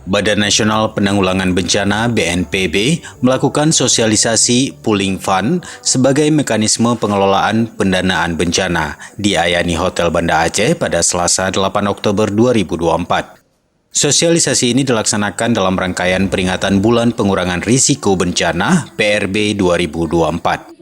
Badan Nasional Penanggulangan Bencana (BNPB) melakukan sosialisasi pooling fund sebagai mekanisme pengelolaan pendanaan bencana di Ayani Hotel Banda Aceh pada Selasa 8 Oktober 2024. Sosialisasi ini dilaksanakan dalam rangkaian peringatan Bulan Pengurangan Risiko Bencana (PRB) 2024.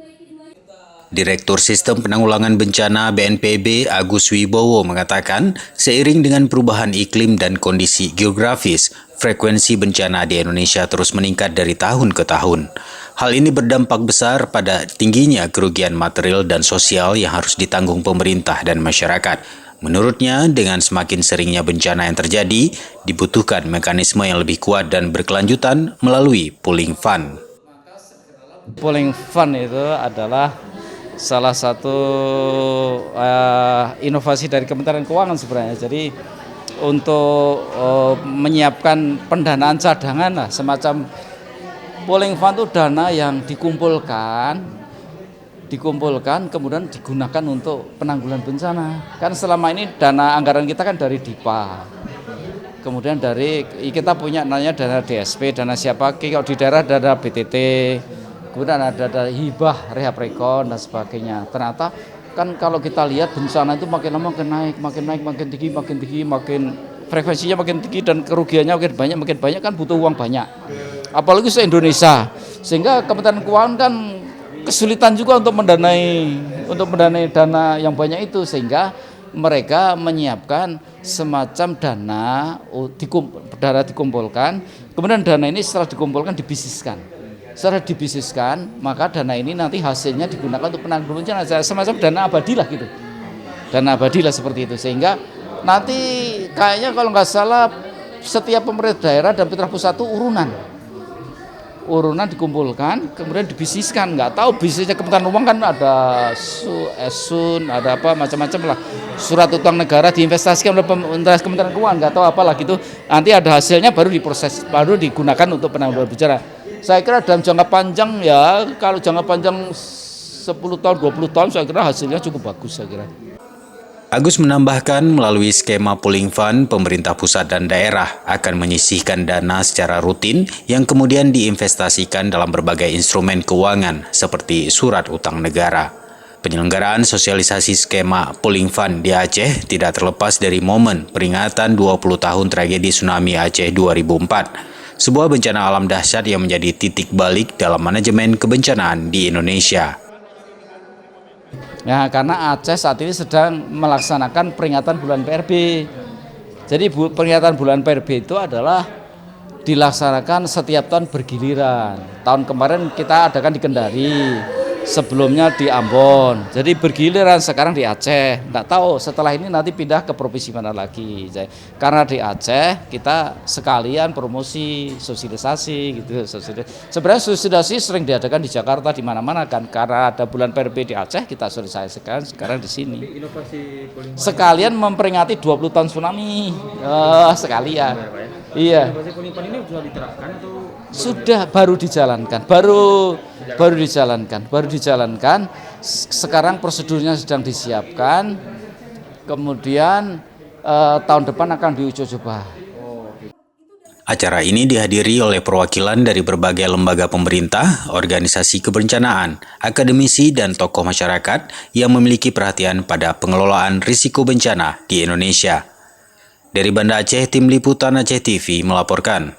Direktur Sistem Penanggulangan Bencana BNPB Agus Wibowo mengatakan, seiring dengan perubahan iklim dan kondisi geografis, frekuensi bencana di Indonesia terus meningkat dari tahun ke tahun. Hal ini berdampak besar pada tingginya kerugian material dan sosial yang harus ditanggung pemerintah dan masyarakat. Menurutnya, dengan semakin seringnya bencana yang terjadi, dibutuhkan mekanisme yang lebih kuat dan berkelanjutan melalui pooling fund. Pooling fund itu adalah salah satu inovasi dari Kementerian Keuangan sebenarnya. Jadi untuk menyiapkan pendanaan cadangan lah, semacam pooling fund itu dana yang dikumpulkan kemudian digunakan untuk penanggulangan bencana. Kan selama ini dana anggaran kita kan dari DIPA. Kemudian kita punya namanya dana DSP, dana siapa? Kalau di daerah dana BTT. Kemudian ada hibah, rehab rekon dan sebagainya. Ternyata kan kalau kita lihat bencana itu makin lama makin tinggi, frekuensinya makin tinggi dan kerugiannya makin banyak kan butuh uang banyak. Apalagi se-Indonesia. Sehingga Kementerian Keuangan kan kesulitan juga untuk mendanai dana yang banyak itu, sehingga mereka menyiapkan semacam dana dikumpulkan, kemudian dana ini setelah dikumpulkan dibisniskan. Setelah dibisniskan, maka dana ini nanti hasilnya digunakan untuk penanggulangan bencana, semacam dana abadi lah gitu. Dana abadi lah seperti itu, sehingga nanti kayaknya kalau nggak salah setiap pemerintah daerah dan pemerintah pusat itu urunan dikumpulkan, kemudian dibisniskan. Nggak tahu bisnisnya Kementerian Keuangan kan ada SUN, ada apa macam-macam lah. Surat utang negara diinvestasikan oleh Kementerian Keuangan, nggak tahu apalah gitu. Nanti ada hasilnya baru diproses, baru digunakan untuk penanggulangan bencana. Saya kira dalam jangka panjang ya, kalau jangka panjang 10 tahun, 20 tahun saya kira hasilnya cukup bagus saya kira. Agus menambahkan melalui skema pooling fund, pemerintah pusat dan daerah akan menyisihkan dana secara rutin yang kemudian diinvestasikan dalam berbagai instrumen keuangan seperti surat utang negara. Penyelenggaraan sosialisasi skema pooling fund di Aceh tidak terlepas dari momen peringatan 20 tahun tragedi tsunami Aceh 2004. Sebuah bencana alam dahsyat yang menjadi titik balik dalam manajemen kebencanaan di Indonesia. Ya, karena Aceh saat ini sedang melaksanakan peringatan bulan PRB. Jadi peringatan bulan PRB itu adalah dilaksanakan setiap tahun bergiliran. Tahun kemarin kita adakan di Kendari, sebelumnya di Ambon. Jadi bergiliran, sekarang di Aceh. Nggak tahu setelah ini nanti pindah ke provinsi mana lagi. Karena di Aceh kita sekalian promosi, sosialisasi gitu. Sebenarnya sosialisasi sering diadakan di Jakarta di mana-mana kan. Karena ada bulan PRB di Aceh, kita sosialisasikan sekarang di sini. Sekalian memperingati 20 tahun tsunami. Sekalian. Iya. Ini sudah diterapkan atau sudah baru dijalankan. Sekarang prosedurnya sedang disiapkan. Kemudian tahun depan akan diuji coba. Acara ini dihadiri oleh perwakilan dari berbagai lembaga pemerintah, organisasi kebencanaan, akademisi, dan tokoh masyarakat yang memiliki perhatian pada pengelolaan risiko bencana di Indonesia. Dari Banda Aceh, Tim Liputan Aceh TV melaporkan.